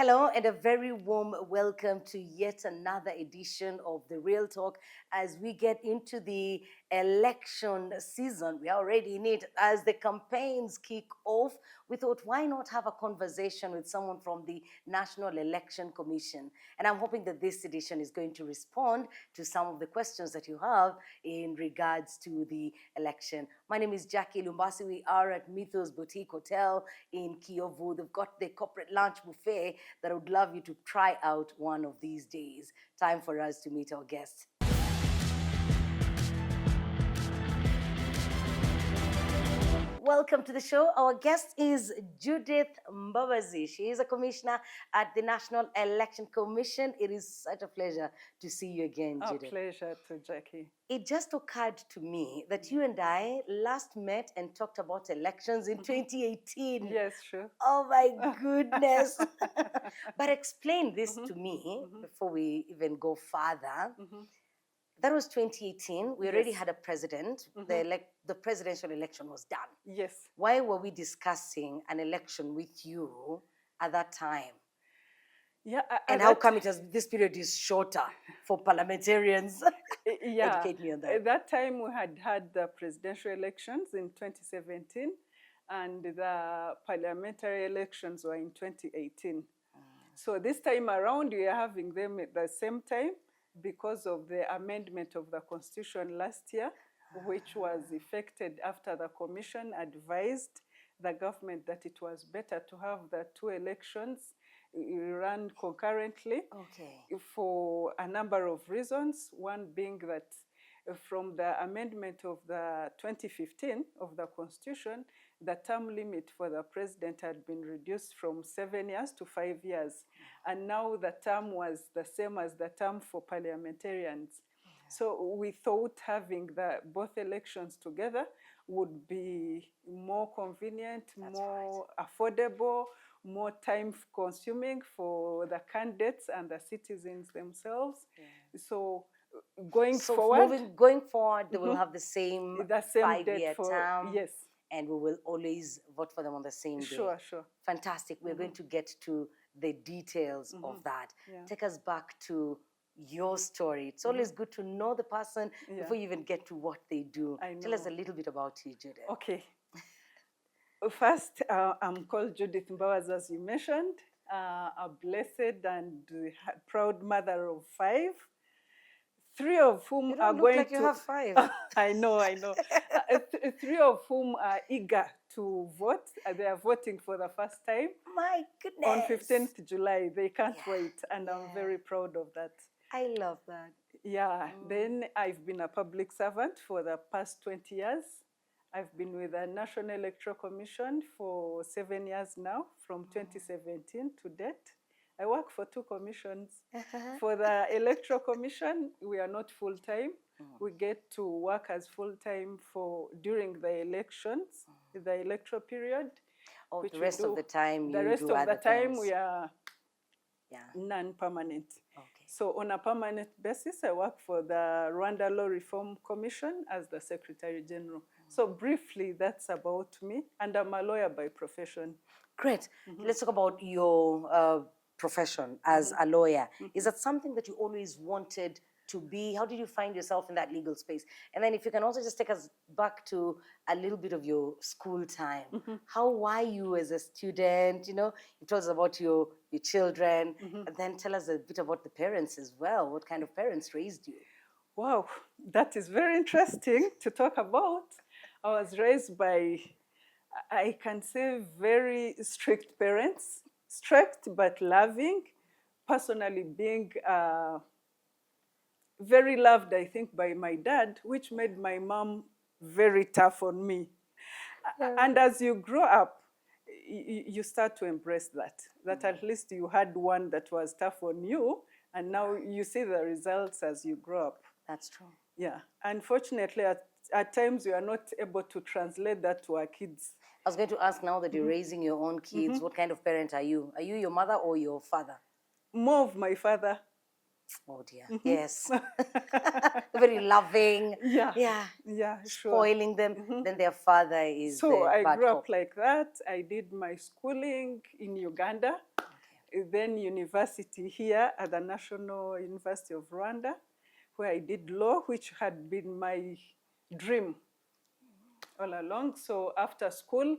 Hello and a very warm welcome to yet another edition of The Real Talk as we get into the election season. We are already in it. As the campaigns kick off, we thought, why not have a conversation with someone from the National Election Commission? And I'm hoping that this edition is going to respond to some of the questions that you have in regards to the election. My name is Jackie Lumbasi. We are at Mythos Boutique Hotel in Kiyovu. They've got the corporate lunch buffet that I would love you to try out one of these days. Time for us to meet our guests. Welcome to the show. Our guest is Judith Mbabazi. She is a commissioner at the National Election Commission. It is such a pleasure to see you again, Judith. A pleasure to Jackie. It just occurred to me that you and I last met and talked about elections in 2018. Yes, sure. Oh my goodness. But explain this to me before we even go further. That was 2018. We already had a president. The presidential election was done. Yes. Why were we discussing an election with you at that time? Yeah. And how come this period is shorter for parliamentarians? Yeah. Educate me on that. At that time, we had the presidential elections in 2017, and the parliamentary elections were in 2018. So this time around, we are having them at the same time because of the amendment of the Constitution last year, which was effected after the Commission advised the government that it was better to have the two elections run concurrently for a number of reasons. One being that from the amendment of the 2015 of the Constitution, the term limit for the president had been reduced from 7 years to 5 years. And now the term was the same as the term for parliamentarians. So we thought having both elections together would be more convenient, more affordable, more time consuming for the candidates and the citizens themselves. So going forward, they will have the same 5-year term. Yes. And we will always vote for them on the same day. Sure. Fantastic. We're going to get to the details of that. Yeah. Take us back to your story. It's always good to know the person before you even get to what they do. Tell us a little bit about you, Judith. Okay. First, I'm called Judith Mbabazi, as you mentioned, a blessed and proud mother of 5. 3 of whom are going like you have 5. I know. 3 of whom are eager to vote. They are voting for the first time. My goodness. On 15th July. They can't wait. And I'm very proud of that. I love that. Yeah. Then I've been a public servant for the past 20 years. I've been with the National Electoral Commission for 7 years now, from 2017 to date. I work for 2 commissions. For the Electoral Commission, we are not full-time. We get to work as full-time during the elections, the electoral period. The rest of the time we are non-permanent. So on a permanent basis, I work for the Rwanda Law Reform Commission as the Secretary General. So briefly, that's about me. And I'm a lawyer by profession. Great. Let's talk about your profession as a lawyer. Is that something that you always wanted to be? How did you find yourself in that legal space? And then if you can also just take us back to a little bit of your school time. How were you as a student? You told us about your children, and then tell us a bit about the parents as well. What kind of parents raised you? Wow, that is very interesting to talk about. I was raised by, I can say, very strict parents. Strict but loving, personally being very loved, I think, by my dad, which made my mom very tough on me. And as you grow up, you start to embrace that at least you had one that was tough on you, and now you see the results as you grow up. That's true. Yeah. Unfortunately, at times we are not able to translate that to our kids. I was going to ask, now that you're raising your own kids, what kind of parent are you? Are you your mother or your father? More of my father. Oh dear, yes. Very loving. Yeah, spoiling them. Then their father is So I grew up like that. I did my schooling in Uganda. then university here at the National University of Rwanda, where I did law, which had been my dream all along. So after school,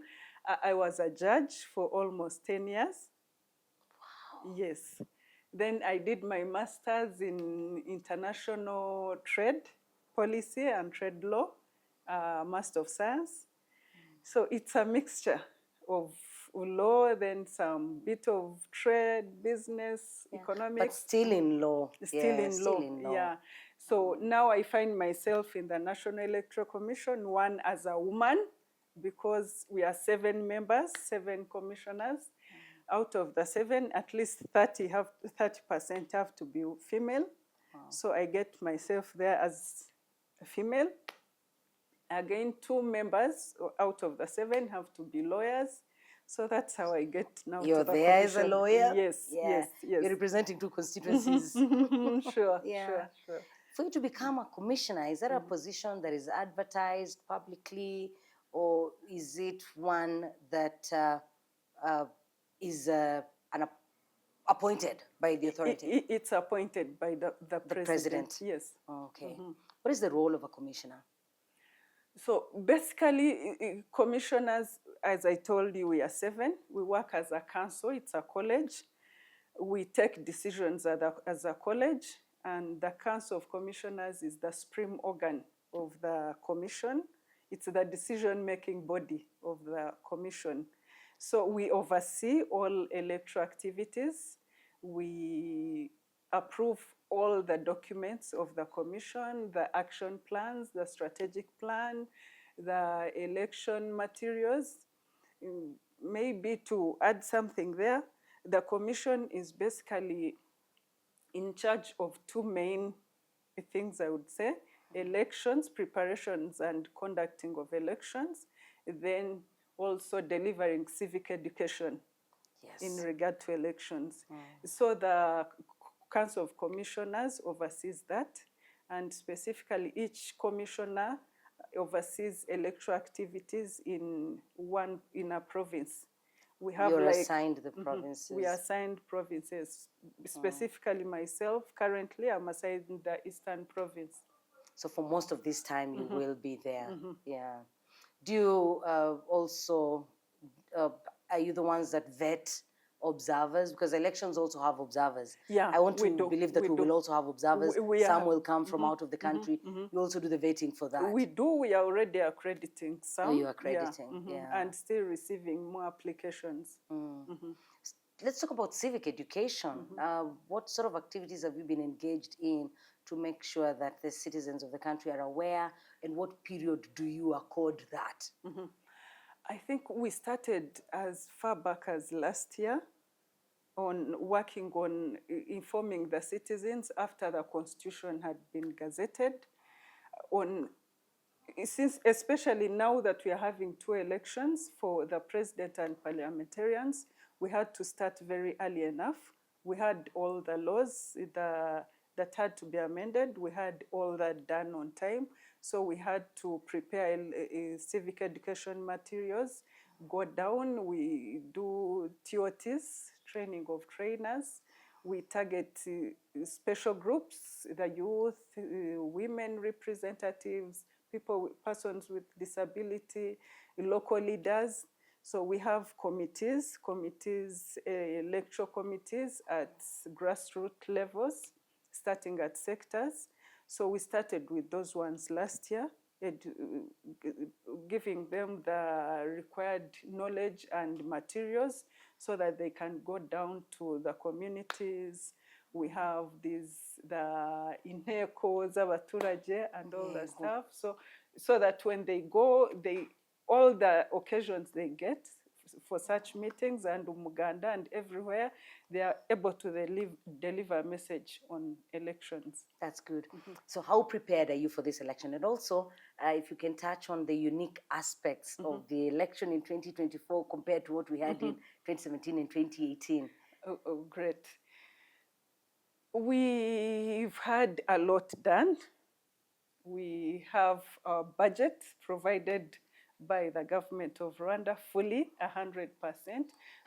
I was a judge for almost 10 years. Yes. Then I did my master's in international trade policy and trade law, Master of Science. So it's a mixture of law, then some bit of trade, business, But economics. still in law. Still Yeah, in still law, in law. yeah. So now I find myself in the National Electoral Commission, one as a woman, because we are 7 members, 7 commissioners. Out of the 7, at least 30% have to be female. So I get myself there as a female. Again, 2 members out of the 7 have to be lawyers. So that's how I get now You're to the there commission. as a lawyer? Yes, Yeah. yes, yes. You're representing 2 constituencies. Sure, Yeah. sure, sure. For you to become a commissioner, is that a position that is advertised publicly, or is it one that is appointed by the authority? It's appointed by the president. Yes. Okay. What is the role of a commissioner? So basically, commissioners, as I told you, we are 7. We work as a council. It's a college. We take decisions as a college, and the Council of Commissioners is the supreme organ of the commission. It's the decision-making body of the commission. So we oversee all electoral activities. We approve all the documents of the commission, the action plans, the strategic plan, the election materials. Maybe to add something there, the commission is basically in charge of 2 main things, I would say: elections, preparations and conducting of elections, then also delivering civic education in regard to elections. So the Council of Commissioners oversees that, and specifically each commissioner oversees electoral activities in a province. We have You're assigned the provinces. We are assigned provinces. Specifically myself, currently I'm assigned the Eastern Province. So for most of this time you will be there. Yeah. Do you also, are you the ones that vet observers? Because elections also have observers. Yeah, I want to believe that we will also have observers. Some will come from out of the country. You also do the vetting for that. We do. We are already accrediting some. Oh, you are accrediting, yeah. And still receiving more applications. Let's talk about civic education. What sort of activities have you been engaged in to make sure that the citizens of the country are aware, and what period do you accord that? I think we started as far back as last year on working on informing the citizens after the Constitution had been gazetted, since especially now that we are having 2 elections for the president and parliamentarians, we had to start very early enough. We had all the laws that had to be amended. We had all that done on time. So we had to prepare civic education materials, go down, we do TOTs, training of trainers. We target special groups, the youth, women representatives, persons with disability, local leaders. So we have committees, electoral committees at grassroots levels, starting at sectors. So we started with those ones last year, giving them the required knowledge and materials so that they can go down to the communities. We have the inteko z'abaturage and all that stuff. So that when they go, all the occasions they get for such meetings and umuganda and everywhere, they are able to deliver a message on elections. That's good. So how prepared are you for this election? And also, if you can touch on the unique aspects of the election in 2024 compared to what we had in 2017 and 2018. Oh, great. We've had a lot done. We have a budget provided by the government of Rwanda fully, 100%.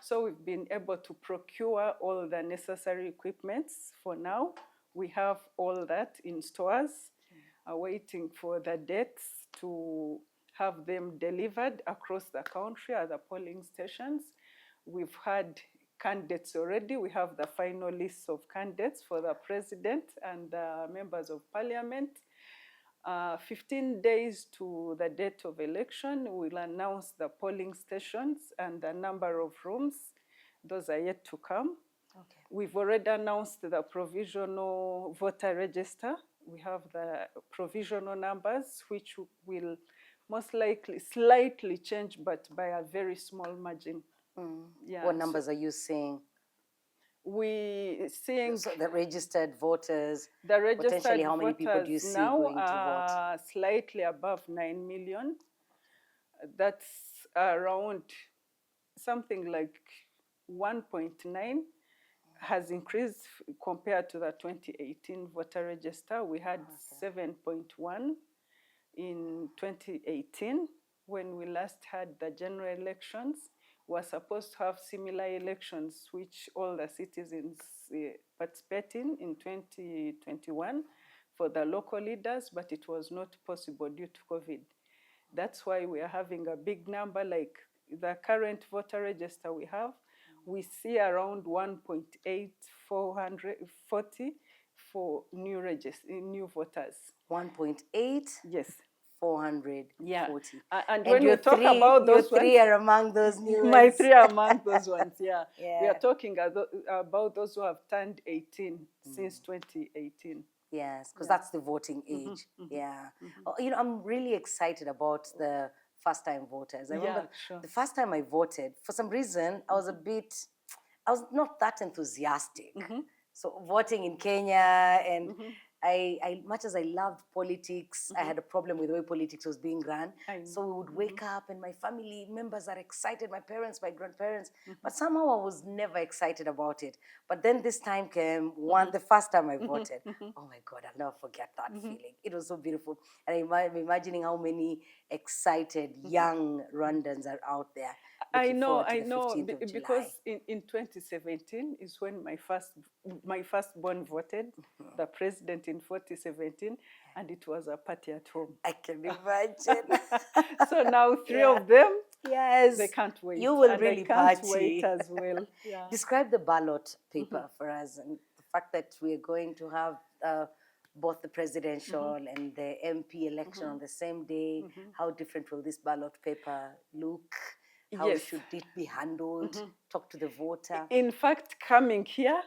So we've been able to procure all the necessary equipments for now. We have all that in stores, waiting for the dates to have them delivered across the country at the polling stations. We've had candidates already. We have the final list of candidates for the president and the members of parliament. 15 days to the date of election, we'll announce the polling stations and the number of rooms. Those are yet to come. Okay. We've already announced the provisional voter register. We have the provisional numbers, which will most likely slightly change, but by a very small margin. Yeah. What numbers are you seeing? We seeing so the registered voters. The registered potentially, how many people do you see now going to vote? Slightly above 9 million. That's around something like 1.9 has increased compared to the 2018 voter register. We had 7.1 in 2018 when we last had the general elections. We're supposed to have similar elections, which all the citizens participate in 2021 for the local leaders, but it was not possible due to COVID. That's why we are having a big number, like the current voter register we have. We see around 1.8440 for new voters. 1.8? Yes. 440. Yeah. And when we talk about those ones, three are among those new my ones. three are among those ones, yeah. Yeah. We are talking about those who have turned 18 since 2018. Yes, because that's the voting age. Yeah. Oh, you know, I'm really excited about the first-time voters. I remember the first time I voted, for some reason, I was not that enthusiastic. So voting in Kenya, and I much as I loved politics, I had a problem with the way politics was being run. So we would wake up and my family members are excited, my parents, my grandparents, but somehow I was never excited about it. But then this time came, the first time I voted. Oh my God, I'll never forget that feeling. It was so beautiful. And I'm imagining how many excited young Rwandans are out there. I know, because in 2017 is when my firstborn voted, the president in 2017, and it was a party at home. I can imagine. So now three of them, yes, they can't wait. You will really can't wait as well. Yeah. Describe the ballot paper for us, and the fact that we're going to have both the presidential and the MP election on the same day. How different will this ballot paper look? How should it be handled? Talk to the voter. In fact, coming here,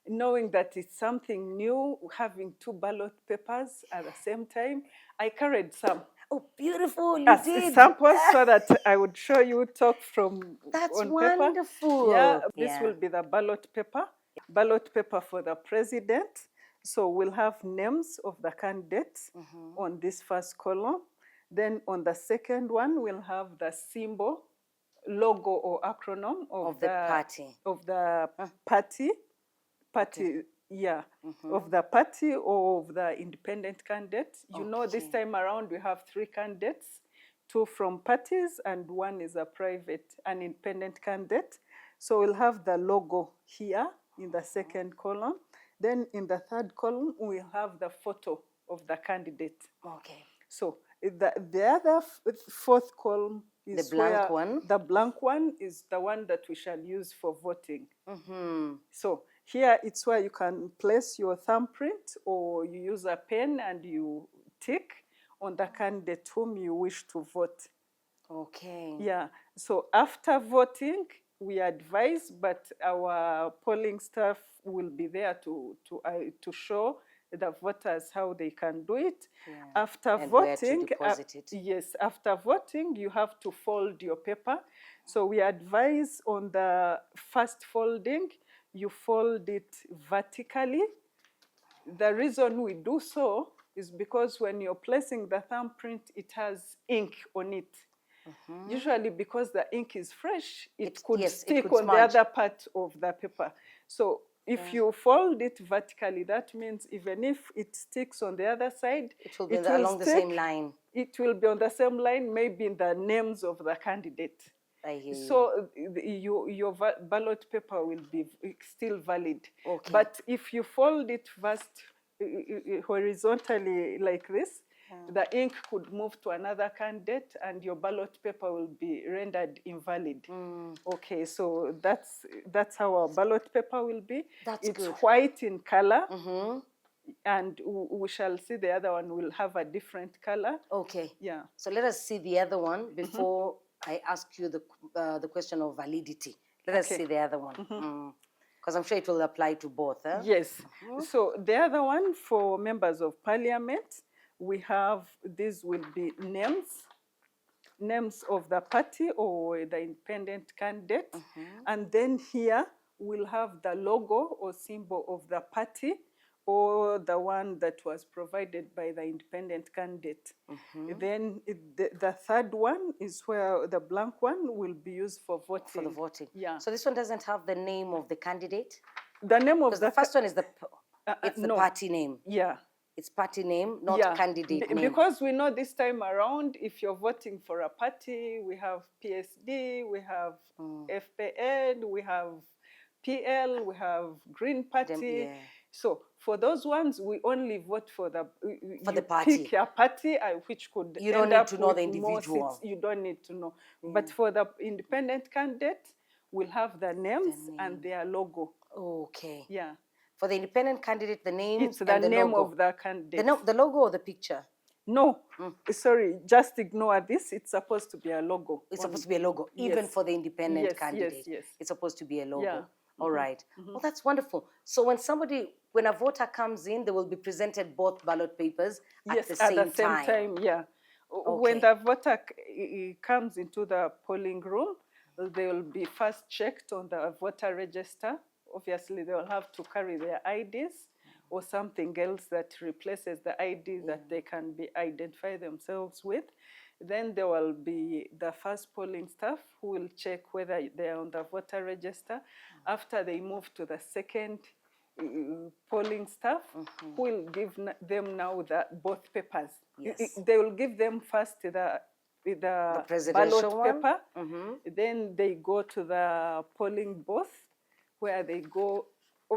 knowing that it's something new, having two ballot papers at the same time, I carried some. Oh, beautiful, you did. Samples so that I would show you talk from That's on wonderful. Paper. Yeah, this will be the ballot paper. Ballot paper for the president. So we'll have names of the candidates on this first column. Then on the second one, we'll have the symbol, logo or acronym of the party. Of the party. Of the party or of the independent candidate. You know, this time around we have three candidates, two from parties and one is an independent candidate. So we'll have the logo here in the second column. Then in the third column, we'll have the photo of the candidate. Okay. So the other fourth column is the blank one. The blank one is the one that we shall use for voting. So here it's where you can place your thumbprint or you use a pen and you tick on the candidate whom you wish to vote. Okay. Yeah. So after voting, we advise, but our polling staff will be there to show the voters how they can do it. Yeah. After voting, where to deposit it. Yes, after voting, you have to fold your paper. So we advise on the first folding, you fold it vertically. The reason we do so is because when you're placing the thumbprint, it has ink on it. Usually because the ink is fresh, it could stick on the other part of the paper. So If you fold it vertically, that means even if it sticks on the other side, it will be along the same line. It will be on the same line, maybe in the names of the candidate. I hear you. So your ballot paper will be still valid. Okay. But if you fold it horizontally like this, the ink could move to another candidate and your ballot paper will be rendered invalid. Okay, so that's how our ballot paper will be. That's it's good. White in color. And we shall see the other one will have a different color. Okay. Yeah. So let us see the other one before I ask you the question of validity. Let us see the other one. Because I'm sure it will apply to both. Eh? Yes. So the other one for members of parliament, we have, these will be names of the party or the independent candidate. And then here we'll have the logo or symbol of the party or the one that was provided by the independent candidate. Then the third one is where the blank one will be used for voting. For the voting. Yeah. So this one doesn't have the name of the candidate? The name of the first one is the no. party name. Yeah. It's party name, not candidate name. Because we know this time around, if you're voting for a party, we have PSD, we have FPN, we have PL, we have Green Party. So for those ones, we only vote for the party. Pick a party which could you don't need to know the individual. Seats. You don't need to know. But for the independent candidate, we'll have the names and their logo. Okay. Yeah. For the independent candidate, the name it's the and the name logo. of the candidate. The logo or the picture? No, sorry, just ignore this. It's supposed to be a logo. It's supposed to be a logo, even for the independent candidate. Yes. It's supposed to be a logo. Yeah. All right. Well, that's wonderful. So when a voter comes in, they will be presented both ballot papers at the same time. Yeah. Okay. When the voter comes into the polling room, they will be first checked on the voter register. Obviously, they will have to carry their IDs or something else that replaces the ID that they can identify themselves with. Then there will be the first polling staff who will check whether they are on the voter register. After they move to the second polling staff, who will give them now both papers. Yes. They will give them first the presidential ballot paper. Then they go to the polling booth where they go.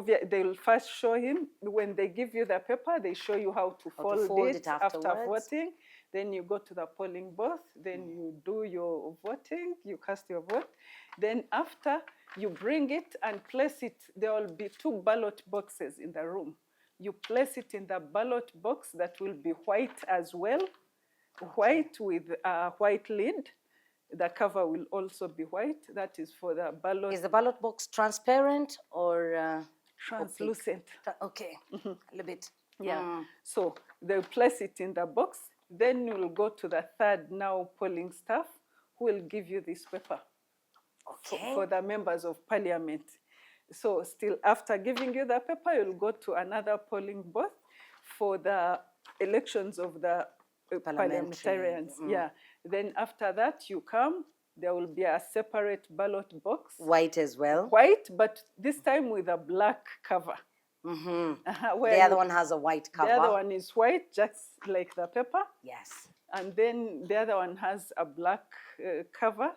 They will first show him, when they give you the paper, they show you how to fold it after voting. Then you go to the polling booth, then you do your voting, you cast your vote. Then after, you bring it and place it. There will be 2 ballot boxes in the room. You place it in the ballot box that will be white as well, white with a white lid. The cover will also be white. That is for the ballot. Is the ballot box transparent or translucent? Okay, a little bit. Yeah. So they'll place it in the box. Then you'll go to the third now polling staff who will give you this paper for the members of parliament. So still after giving you the paper, you'll go to another polling booth for the elections of the parliamentarians. Yeah. Then after that, you come. There will be a separate ballot box. White as well. White, but this time with a black cover. The other one has a white cover. The other one is white, just like the paper. Yes. And then the other one has a black cover.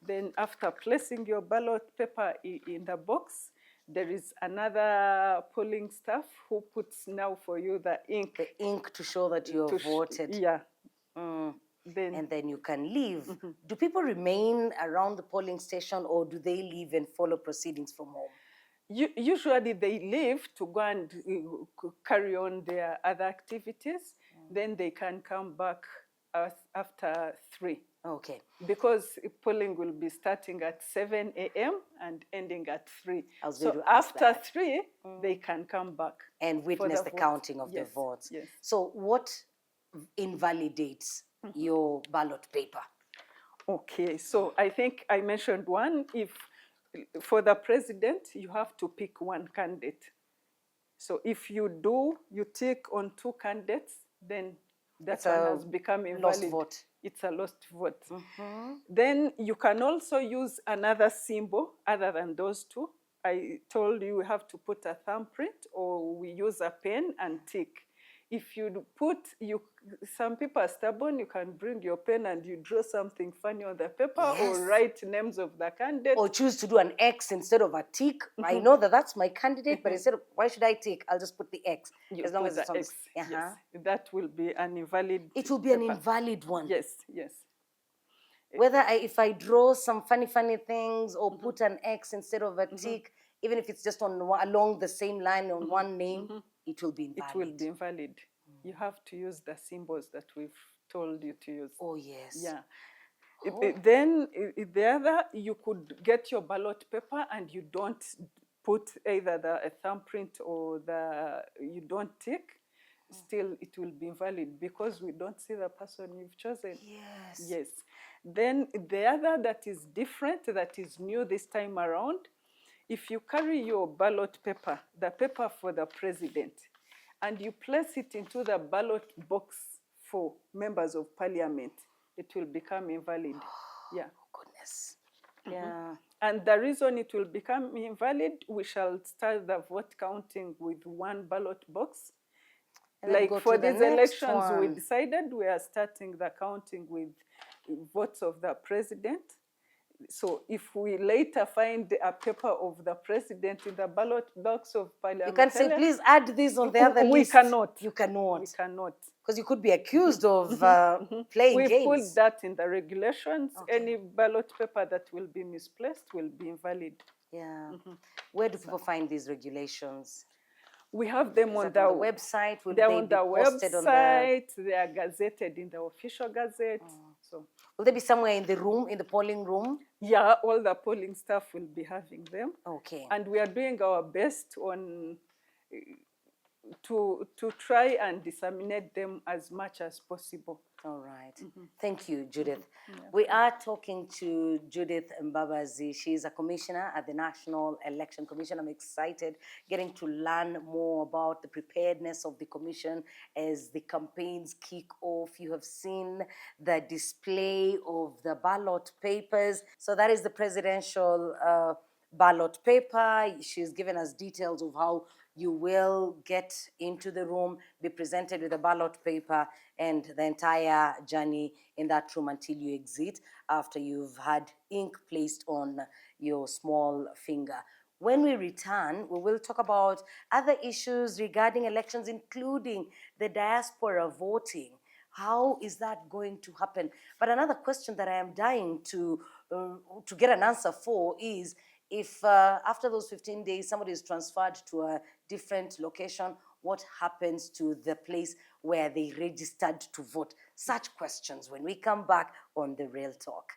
Then after placing your ballot paper in the box, there is another polling staff who puts now for you the ink. The ink to show that you have voted. Yeah. And then you can leave. Do people remain around the polling station or do they leave and follow proceedings from home? Usually they leave to go and carry on their other activities. Then they can come back after 3. Okay. Because polling will be starting at 7 a.m. and ending at 3. So after 3, they can come back. And witness the counting of the votes. Yes. So what invalidates your ballot paper? Okay, so I think I mentioned one. If for the president, you have to pick one candidate. So if you tick on 2 candidates, then that one has become invalid. Lost vote. It's a lost vote. Then you can also use another symbol other than those 2. I told you we have to put a thumbprint, or we use a pen and tick. If you put, some people are stubborn, you can bring your pen and you draw something funny on the paper, or Yes. write names of the candidate. Or choose to do an X instead of a tick. I know that that's my candidate, but instead of, why should I tick? I'll just put the X. You as long put as it's the on X, the, yes. That will be an invalid it will be an paper. invalid one. Yes, yes. Whether if I draw some funny things or put an X instead of a tick, even if it's just along the same line on one name, it will be invalid. It will be invalid. You have to use the symbols that we've told you to use. Oh, yes. Yeah. Then the other, you could get your ballot paper and you don't put either a thumbprint or you don't tick. Still, it will be invalid because we don't see the person you've chosen. Yes. Yes. Then the other that is different, that is new this time around, if you carry your ballot paper, the paper for the president, and you place it into the ballot box for members of parliament, it will become invalid. Yeah. Goodness. Yeah. And the reason it will become invalid, we shall start the vote counting with one ballot box. Like for these elections, we decided we are starting the counting with votes of the president. So if we later find a paper of the president in the ballot box of parliament, you can say, please add this on the other list. We cannot. You cannot. We cannot. Because you could be accused of playing games. We put that in the regulations. Okay. Any ballot paper that will be misplaced will be invalid. Yeah. Where do people find these regulations? We have them on the website. They're on the website. They are gazetted in the official gazette. So, will they be somewhere in the room, in the polling room? Yeah, all the polling staff will be having them. Okay. And we are doing our best on to try and disseminate them as much as possible. All right. Thank you, Judith. Yeah. We are talking to Judith Mbabazi. She's a commissioner at the National Election Commission. I'm excited getting to learn more about the preparedness of the commission as the campaigns kick off. You have seen the display of the ballot papers. So that is the presidential ballot paper. She's given us details of how you will get into the room, be presented with a ballot paper, and the entire journey in that room until you exit after you've had ink placed on your small finger. When we return, we will talk about other issues regarding elections, including the diaspora voting. How is that going to happen? But another question that I am dying to get an answer for is, if after those 15 days somebody is transferred to a different location, what happens to the place where they registered to vote? Such questions when we come back on The Real Talk.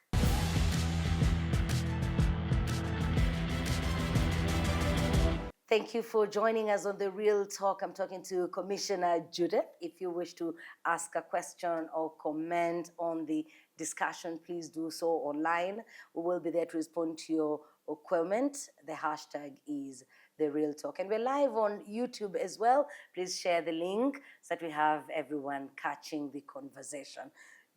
Thank you for joining us on The Real Talk. I'm talking to Commissioner Judith. If you wish to ask a question or comment on the discussion, please do so online. We will be there to respond to your comment. The hashtag is The Real Talk. And we're live on YouTube as well. Please share the link so that we have everyone catching the conversation.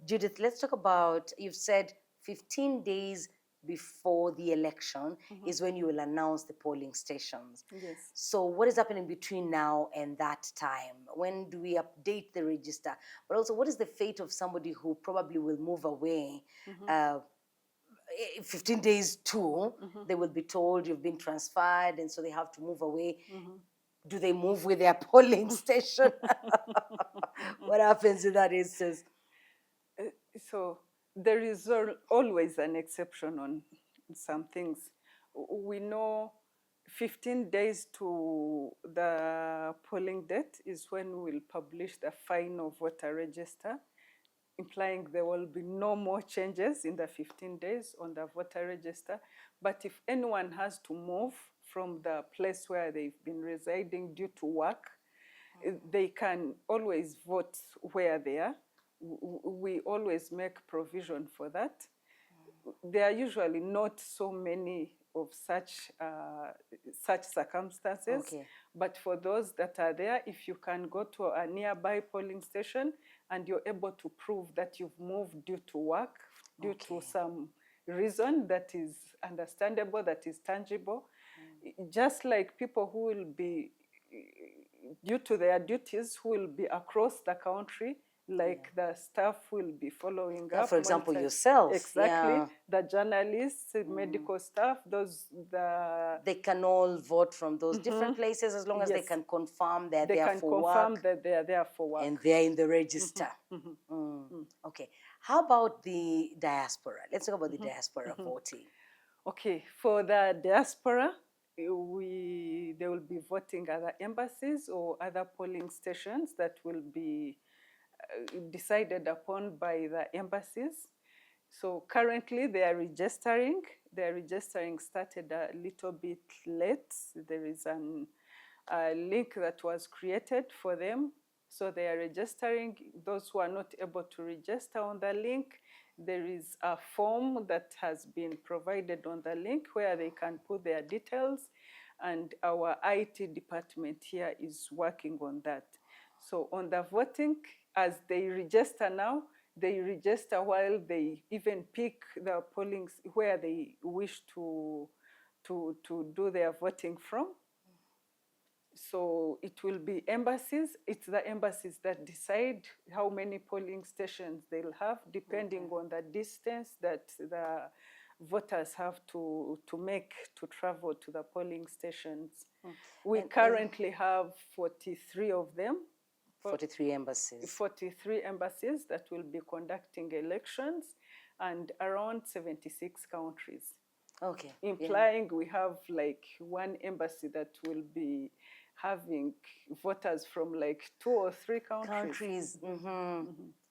Judith, let's talk about, you've said 15 days before the election is when you will announce the polling stations. Yes. So what is happening between now and that time? When do we update the register? But also, what is the fate of somebody who probably will move away 15 days too? They will be told you've been transferred, and so they have to move away. Do they move with their polling station? What happens in that instance? So there is always an exception on some things. We know 15 days to the polling date is when we'll publish the final voter register, implying there will be no more changes in the 15 days on the voter register. But if anyone has to move from the place where they've been residing due to work, they can always vote where they are. We always make provision for that. There are usually not so many of such circumstances, but for those that are there, if you can go to a nearby polling station and you're able to prove that you've moved due to work, due to some reason that is understandable, that is tangible, just like people who will be, due to their duties, who will be across the country, like the staff will be following Yeah, up. for example, monitoring. yourself. Exactly. Yeah. The journalists, medical staff, They can all vote from those different places as long as they Yes. can confirm they're They there can for confirm work that they are there for work. and they're in the register. Okay. How about the diaspora? Let's talk about the diaspora voting. Okay, for the diaspora, they will be voting at the embassies or other polling stations that will be decided upon by the embassies. So currently they are registering. Their registering started a little bit late. There is a link that was created for them. So they are registering. Those who are not able to register on the link, there is a form that has been provided on the link where they can put their details, and our IT department here is working on that. So on the voting, as they register now, they register while they even pick the polling where they wish to do their voting from. So it will be embassies. It's the embassies that decide how many polling stations they'll have, depending on the distance that the voters have to make to travel to the polling stations. We currently have 43 of them. 43 embassies. 43 embassies that will be conducting elections, and around 76 countries. Okay. Implying we have like one embassy that will be having voters from like 2 or 3 countries.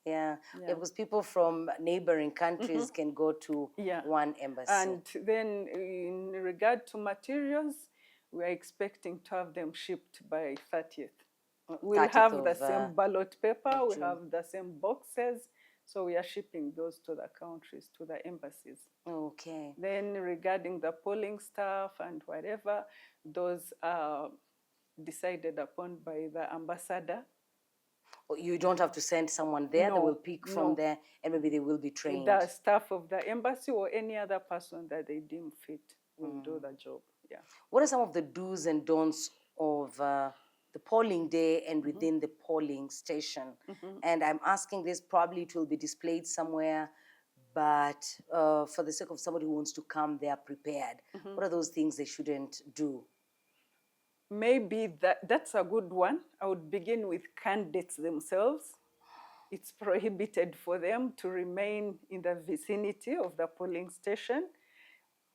Yeah, because people from neighboring countries can go to one embassy. And then in regard to materials, we are expecting to have them shipped by 30th. We'll have the same ballot paper, we have the same boxes, so we are shipping those to the countries, to the embassies. Okay. Then regarding the polling staff and whatever, those are decided upon by the ambassador. You don't have to send someone there, they will pick from there, and maybe they will be trained. The staff of the embassy or any other person that they deem fit will do the job. Yeah. What are some of the do's and don'ts of the polling day and within the polling station? And I'm asking this, probably it will be displayed somewhere, but for the sake of somebody who wants to come there prepared, what are those things they shouldn't do? Maybe that's a good one. I would begin with candidates themselves. It's prohibited for them to remain in the vicinity of the polling station.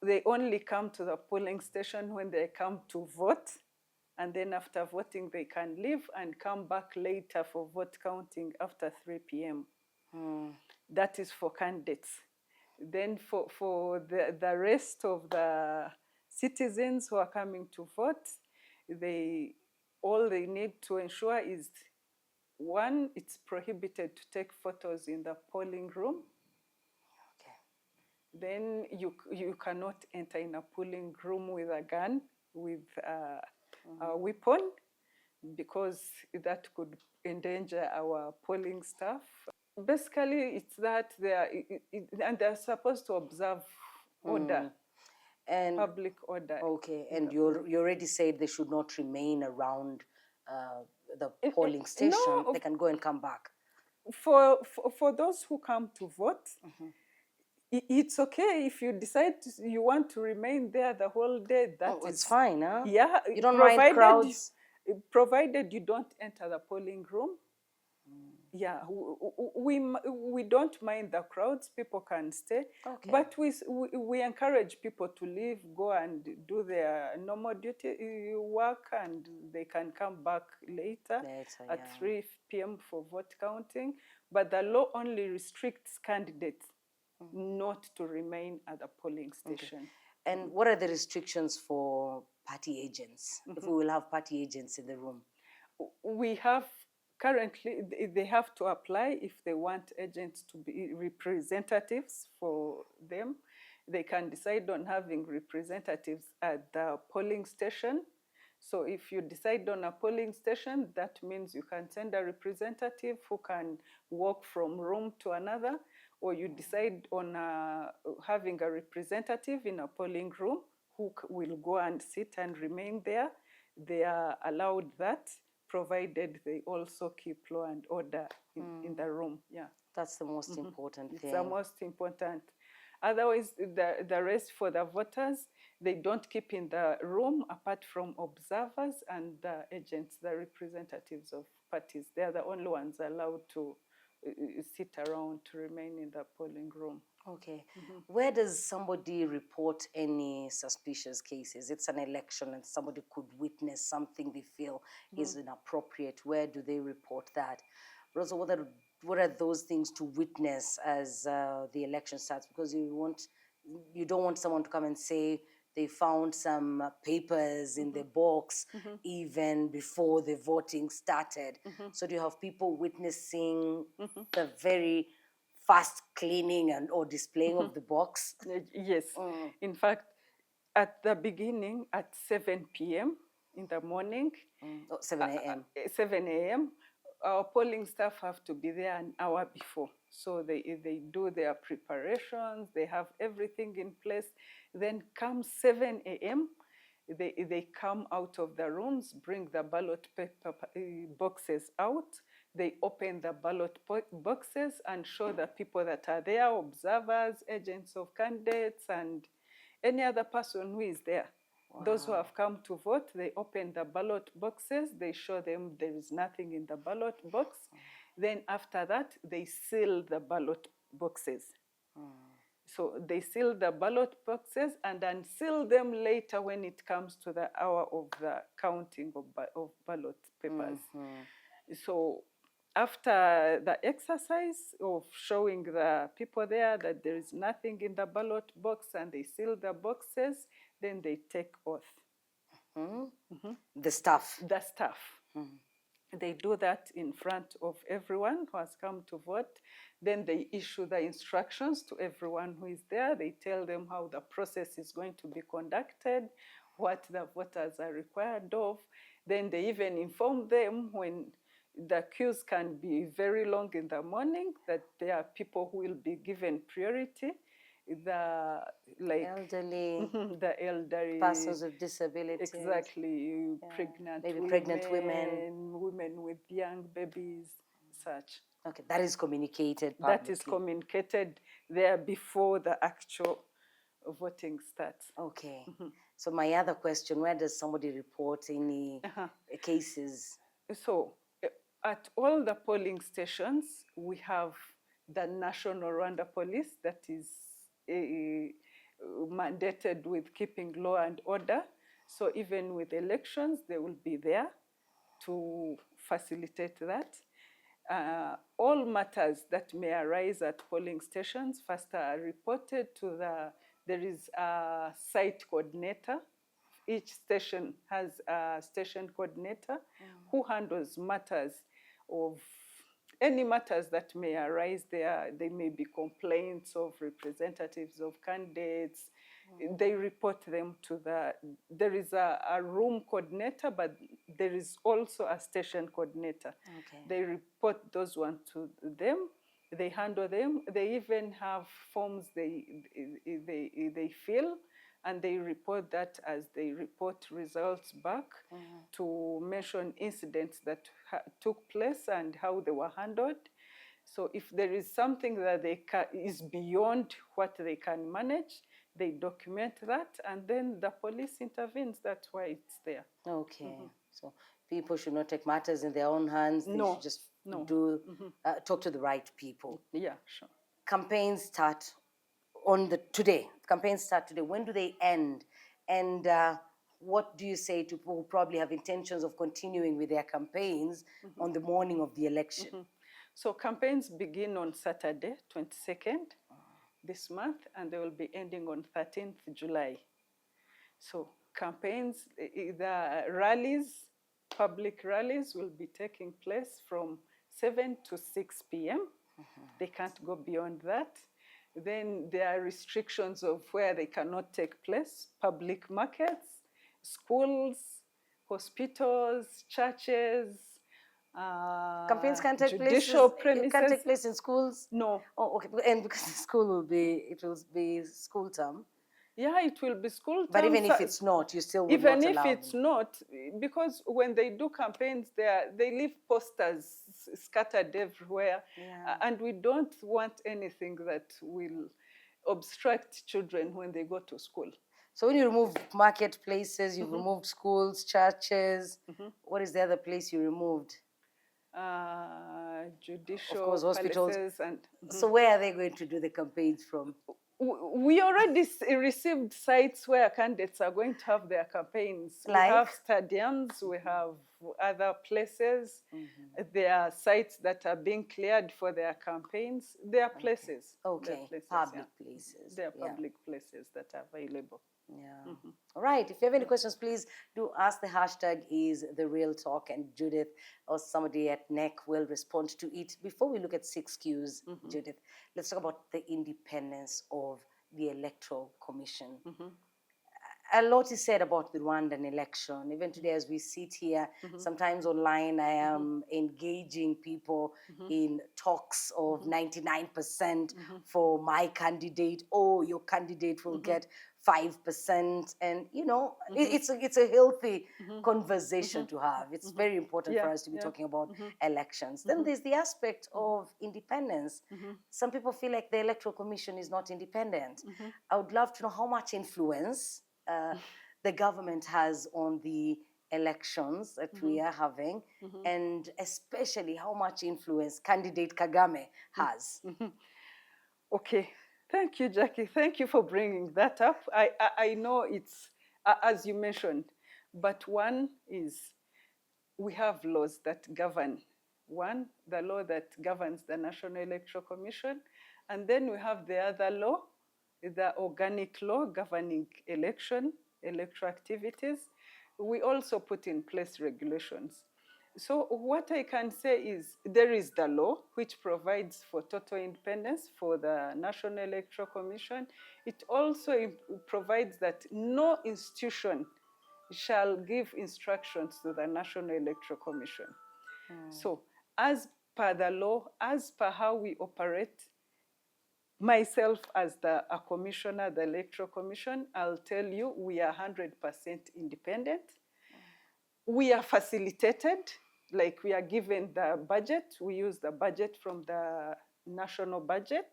They only come to the polling station when they come to vote. And then after voting, they can leave and come back later for vote counting after 3 p.m. That is for candidates. Then for the rest of the citizens who are coming to vote, all they need to ensure is, one, it's prohibited to take photos in the polling room. Okay. Then you cannot enter in a polling room with a gun, with a weapon, because that could endanger our polling staff. Basically, it's that they're supposed to observe order. And public order. Okay, and you already said they should not remain around the polling station. No, they can go and come back. For those who come to vote, it's okay if you decide you want to remain there the whole day. It's fine, huh? Yeah, you don't mind crowds, provided you don't enter the polling room. Yeah, we don't mind the crowds. People can stay, but we encourage people to leave, go and do their normal duty work, and they can come back later at 3 p.m. for vote counting. But the law only restricts candidates not to remain at the polling station. And what are the restrictions for party agents? If we will have party agents in the room? We have currently, they have to apply if they want agents to be representatives for them. They can decide on having representatives at the polling station. So if you decide on a polling station, that means you can send a representative who can walk from room to another, or you decide on having a representative in a polling room who will go and sit and remain there, they are allowed that, provided they also keep law and order in the room. Yeah. That's the most important It's thing. the most important. Otherwise, the rest for the voters, they don't keep in the room apart from observers and the agents, the representatives of parties. They are the only ones allowed to sit around, to remain in the polling room. Okay. Where does somebody report any suspicious cases? It's an election and somebody could witness something they feel is inappropriate. Where do they report that? But also, what are those things to witness as the election starts? Because you don't want someone to come and say they found some papers in the box even before the voting started. So do you have people witnessing the very fast cleaning and or displaying of the box? Yes. In fact, at the beginning, at 7 p.m. in the morning, 7 a.m. 7 a.m., our polling staff have to be there an hour before. So they do their preparations, they have everything in place. Then come 7 a.m., they come out of the rooms, bring the ballot paper boxes out. They open the ballot boxes and show the people that are there, observers, agents of candidates, and any other person who is there. Wow. Those who have come to vote, they open the ballot boxes, they show them there is nothing in the ballot box. Then after that, they seal the ballot boxes. So they seal the ballot boxes and unseal them later when it comes to the hour of the counting of ballot papers. So after the exercise of showing the people there that there is nothing in the ballot box and they seal the boxes, then they take oath. The staff. The staff. They do that in front of everyone who has come to vote. Then they issue the instructions to everyone who is there. They tell them how the process is going to be conducted, what the voters are required of. Then they even inform them when the queues can be very long in the morning, that there are people who will be given priority. The elderly, the elderly, persons with disabilities, exactly, pregnant maybe women, pregnant women, women with young babies, such. Okay, that is communicated publicly. That is communicated there before the actual voting starts. Okay. So my other question, where does somebody report any cases? So at all the polling stations, we have the National Rwanda Police that is mandated with keeping law and order. So even with elections, they will be there to facilitate that. All matters that may arise at polling stations first are reported to there is a site coordinator. Each station has a station coordinator who handles matters of any matters that may arise there. They may be complaints of representatives of candidates. They report them to there is a room coordinator, but there is also a station coordinator. Okay. They report those ones to them. They handle them. They even have forms they fill, and they report that as they report results back to mention incidents that took place and how they were handled. So if there is something that is beyond what they can manage, they document that, and then the police intervenes. That's why it's there. Okay. So people should not take matters in their own hands. They should just talk to the right people. Yeah, sure. Campaigns start today. Campaigns start today. When do they end? And what do you say to people who probably have intentions of continuing with their campaigns on the morning of the election? So campaigns begin on Saturday, 22nd this month, and they will be ending on 13th July. So campaigns, the rallies, public rallies will be taking place from 7 to 6 p.m. They can't go beyond that. Then there are restrictions of where they cannot take place: public markets, schools, hospitals, churches. Campaigns can't take judicial place. premises. It can't take place in schools. No. Oh, okay. And because the school will be school term. Yeah, it will be school But term. even if it's not, you still would Even not if allow it's them. not, because when they do campaigns, they leave posters scattered everywhere, Yeah. and we don't want anything that will obstruct children when they go to school. So when you remove marketplaces, you've removed schools, churches. What is the other place you removed? Of course, Judicial hospitals. palaces and So where are they going to do the campaigns from? we already received sites where candidates are going to have their campaigns. We have Like? stadiums, we have other places. There are sites that are being cleared for their campaigns. There are places. There are Okay, places, public yeah. places. There are Yeah. public places that are available. Yeah. All right. If you have any questions, please do ask. The hashtag is the real talk, and Judith or somebody at NEC will respond to it. Before we look at 6Qs, Judith, let's talk about the independence of the Electoral Commission. A lot is said about the Rwandan election. Even today, as we sit here, sometimes online, I am engaging people in talks of 99% for my candidate. Oh, your candidate will get 5%. And, you know, it's a healthy conversation to have. It's very important for Yeah, us to be yeah. talking about elections. Then there's the aspect of independence. Some people feel like the Electoral Commission is not independent. I would love to know how much influence the government has on the elections that we are having, and especially how much influence candidate Kagame has. Okay, thank you, Jackie. Thank you for bringing that up. I know it's, as you mentioned, but one is we have laws that govern. One, the law that governs the National Electoral Commission, and then we have the other law, the organic law governing electoral activities. We also put in place regulations. So what I can say is there is the law which provides for total independence for the National Electoral Commission. It also provides that no institution shall give instructions to the National Electoral Commission. So as per the law, as per how we operate, myself as a commissioner, the Electoral Commission, I'll tell you we are 100% independent. We are facilitated, like we are given the budget. We use the budget from the national budget.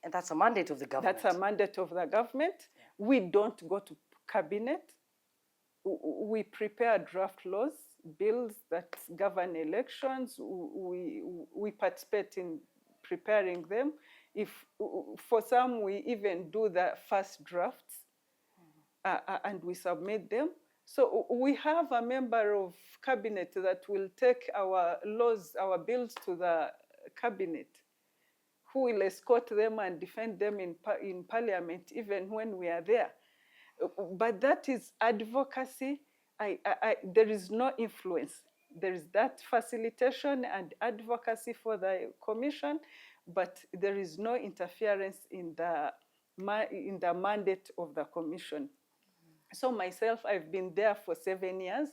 And that's a mandate of the government. That's a mandate of the government. Yeah. We don't go to cabinet. We prepare draft laws, bills that govern elections. We participate in preparing them. If for some, we even do the first drafts and we submit them. So we have a member of cabinet that will take our laws, our bills to the cabinet, who will escort them and defend them in parliament, even when we are there. But that is advocacy. There is no influence. There is that facilitation and advocacy for the commission, but there is no interference in the mandate of the commission. So myself, I've been there for 7 years,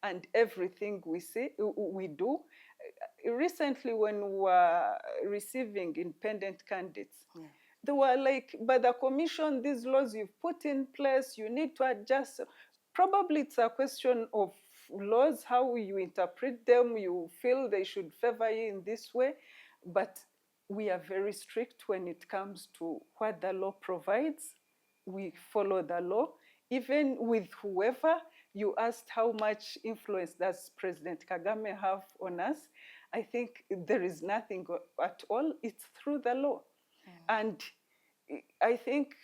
and everything we do. Recently, when we were receiving independent candidates, they were like, but the commission, these laws you've put in place, you need to adjust. Probably it's a question of laws, how you interpret them, you feel they should favor you in this way. But we are very strict when it comes to what the law provides. We follow the law. Even with whoever, you asked how much influence does President Kagame have on us. I think there is nothing at all. It's through the law. And I think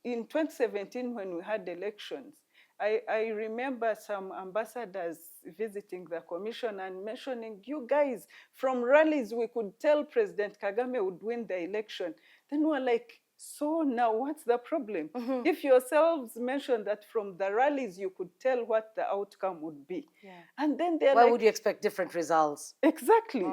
in 2017, when we had elections, I remember some ambassadors visiting the commission and mentioning, you guys, from rallies, we could tell President Kagame would win the election. Then we're like, so now what's the problem? If yourselves mentioned that from the rallies, you could tell what the outcome would be. And then they're Why would you expect different results? Exactly.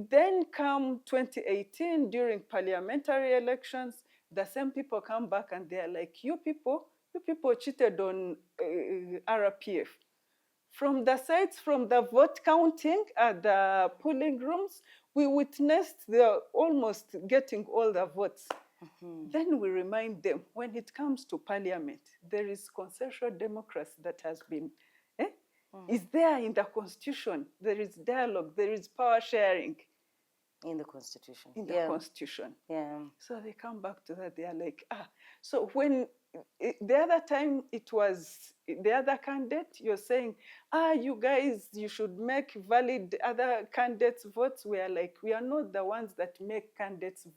Then come 2018, during parliamentary elections, the same people come back and they're like, you people cheated on RPF. From the sites, from the vote counting at the polling rooms, we witnessed they're almost getting all the votes. Then we remind them, when it comes to parliament, there is consensual democracy that has been, is there in the constitution. There is dialogue, there is power sharing. In the constitution. In the constitution. Yeah. So they come back to that, they are like, so when the other time it was the other candidate, you're saying, you guys, you should make valid other candidates' votes. We are like, we are not the ones that make candidates'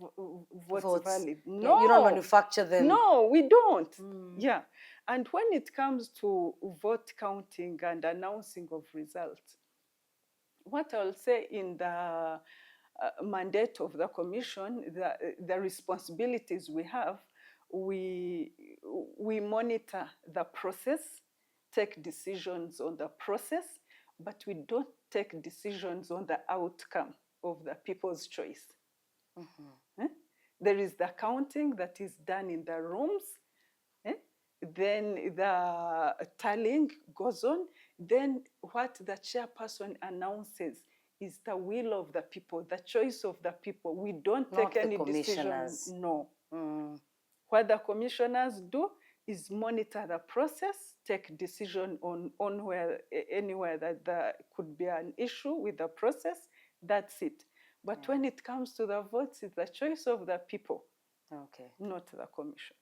votes valid. No. Yeah, you don't manufacture them. No, we don't. Yeah. And when it comes to vote counting and announcing of results, what I'll say in the mandate of the commission, the responsibilities we have, we monitor the process, take decisions on the process, but we don't take decisions on the outcome of the people's choice. There is the counting that is done in the rooms. Then the tallying goes on. Then what the chairperson announces is the will of the people, the choice of the people. We don't take any decisions. No. What the commissioners do is monitor the process, take decision on anywhere that there could be an issue with the process. That's it. But when it comes to the votes, it's the choice of the people, not the commission.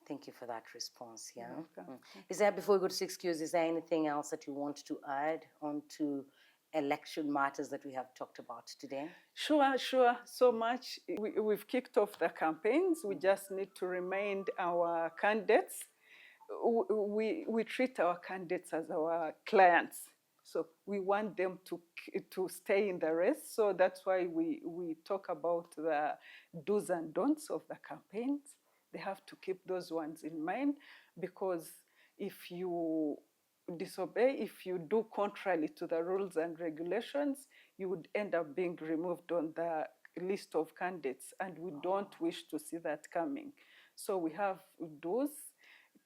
Thank you for that response. Yeah. Is there, before we go to 6Qs, is there anything else that you want to add on to election matters that we have talked about today? Sure. So much. We've kicked off the campaigns. We just need to remind our candidates. We treat our candidates as our clients. So we want them to stay in the race. So that's why we talk about the do's and don'ts of the campaigns. They have to keep those ones in mind, because if you disobey, if you do contrary to the rules and regulations, you would end up being removed on the list of candidates, and we don't wish to see that coming. So we have those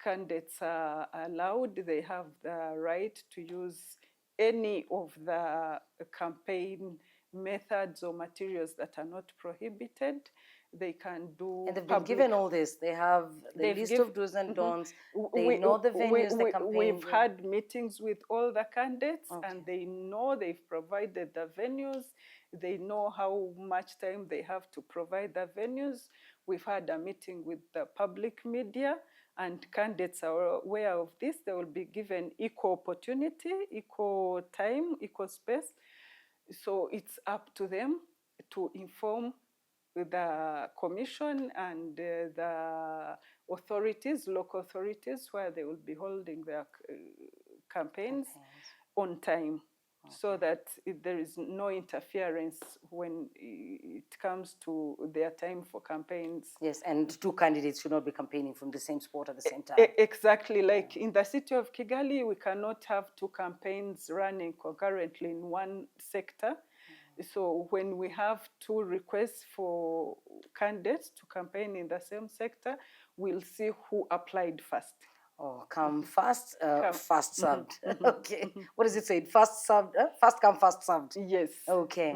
candidates are allowed. They have the right to use any of the campaign methods or materials that are not prohibited. They can do. And they've been given all this. They have the list of do's and don'ts. They know the venues, the campaign. We've had meetings with all the candidates, and they know they've provided the venues. They know how much time they have to provide the venues. We've had a meeting with the public media, and candidates are aware of this. They will be given equal opportunity, equal time, equal space. So it's up to them to inform the commission and the authorities, local authorities, where they will be holding their campaigns on time, so that there is no interference when it comes to their time for campaigns. Yes, and two candidates should not be campaigning from the same spot at the same time. Exactly. Like in the city of Kigali, we cannot have two campaigns running concurrently in one sector. So when we have two requests for candidates to campaign in the same sector, we'll see who applied first. Come first, first served. Okay. What does it say? First served, first come, first served. Yes. Okay.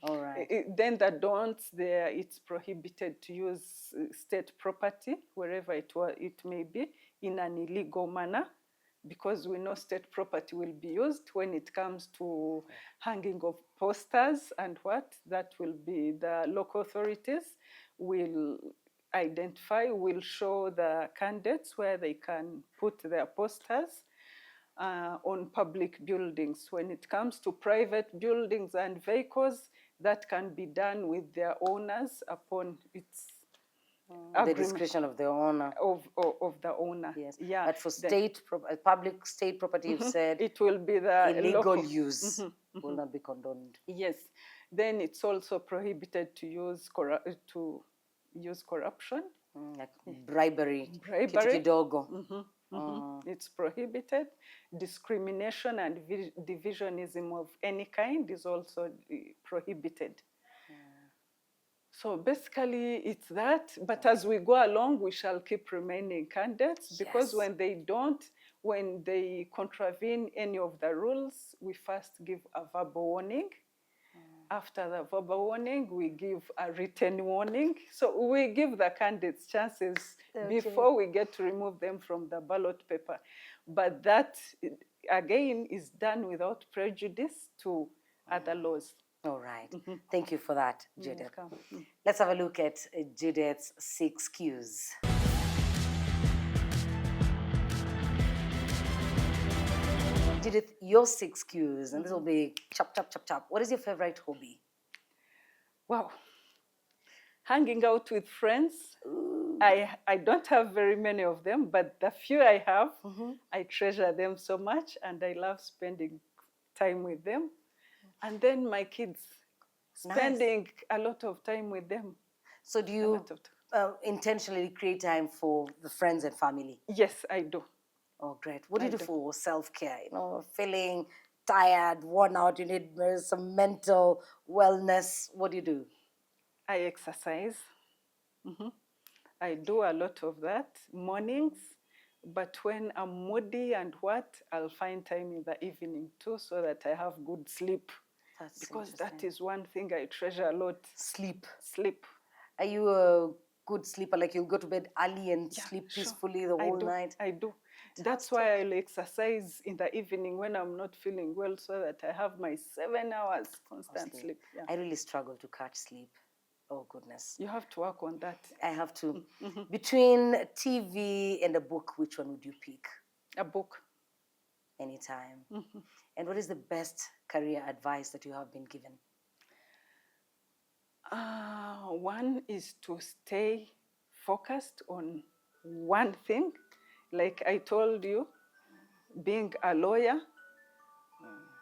All right. Then the don'ts there, it's prohibited to use state property, wherever it may be, in an illegal manner, because we know state property will be used when it comes to hanging of posters and that will be the local authorities will identify, will show the candidates where they can put their posters on public buildings. When it comes to private buildings and vehicles, that can be done with their owners upon its the discretion of the owner. Of the owner. Yes. Yeah. But for public state property, you've said it will be the illegal use will not be condoned. Yes. Then it's also prohibited to use corruption, like bribery. Kidogo. It's prohibited. Discrimination and divisionism of any kind is also prohibited. So basically it's that, but as we go along, we shall keep remaining candidates, because when they contravene any of the rules, we first give a verbal warning. After the verbal warning, we give a written warning. So we give the candidates chances before we get to remove them from the ballot paper. But that, again, is done without prejudice to other laws. All right. Thank you for that, Judith. Welcome. Let's have a look at Judith's 6 cues. Judith, your 6 cues, and this will be chop, chop, chop, chop. What is your favorite hobby? Wow. Hanging out with friends. I don't have very many of them, but the few I have, I treasure them so much, and I love spending time with them. And then my kids, spending a lot of time with them. So do you intentionally create time for the friends and family? Yes, I do. Oh, great. What do you do for self-care? You know, feeling tired, worn out, you need some mental wellness. What do you do? I exercise. I do a lot of that mornings, but when I'm moody and I'll find time in the evening too, so that I have good sleep. Because that is one thing I treasure a lot. Sleep. Sleep. Are you a good sleeper? Like you'll go to bed early and sleep peacefully the whole night? I do. That's why I'll exercise in the evening when I'm not feeling well, so that I have my 7 hours constant sleep. Yeah. I really struggle to catch sleep. Oh, goodness. You have to work on that. I have to. Between TV and a book, which one would you pick? A book. Anytime. And what is the best career advice that you have been given? One is to stay focused on one thing. Like I told you, being a lawyer,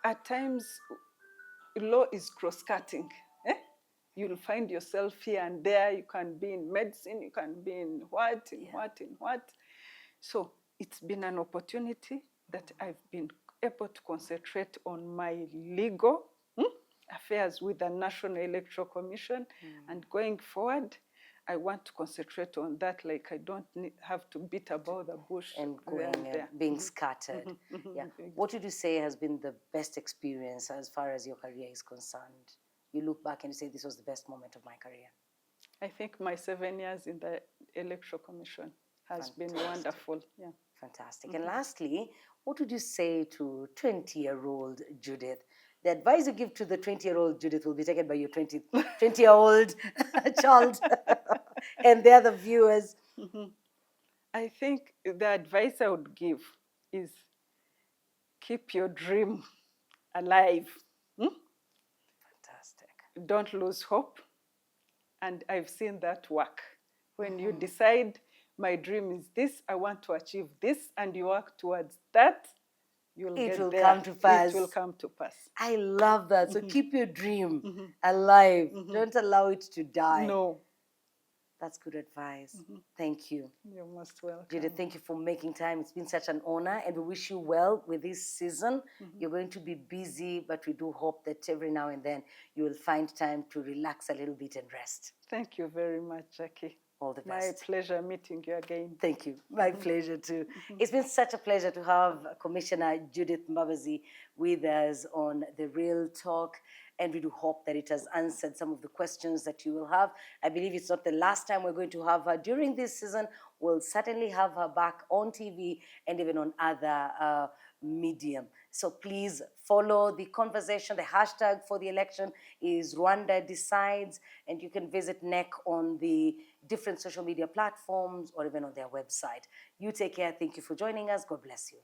at times law is cross-cutting. You'll find yourself here and there. You can be in medicine, you can be in what. So it's been an opportunity that I've been able to concentrate on my legal affairs with the National Electoral Commission. And going forward, I want to concentrate on that. Like I don't have to beat about the bush and being scattered. What would you say has been the best experience as far as your career is concerned? You look back and you say this was the best moment of my career. I think my 7 years in the Electoral Commission has been wonderful. Yeah. Fantastic. And lastly, what would you say to 20-year-old Judith? The advice you give to the 20-year-old Judith will be taken by your 20-year-old child and the other viewers. I think the advice I would give is keep your dream alive. Fantastic. Don't lose hope. And I've seen that work. When you decide, my dream is this, I want to achieve this, and you work towards that, it will come to pass. It will come to pass. I love that. So keep your dream alive. Don't allow it to die. No. That's good advice. Thank you. You're most welcome. Judith, thank you for making time. It's been such an honor, and we wish you well with this season. You're going to be busy, but we do hope that every now and then you will find time to relax a little bit and rest. Thank you very much, Jackie. All the best. My pleasure meeting you again. Thank you. My pleasure too. It's been such a pleasure to have Commissioner Judith Mbabazi with us on The Real Talk, and we do hope that it has answered some of the questions that you will have. I believe it's not the last time we're going to have her during this season. We'll certainly have her back on TV and even on other medium. So please follow the conversation. The hashtag for the election is Rwanda Decides, and you can visit NEC on the different social media platforms or even on their website. You take care. Thank you for joining us. God bless you.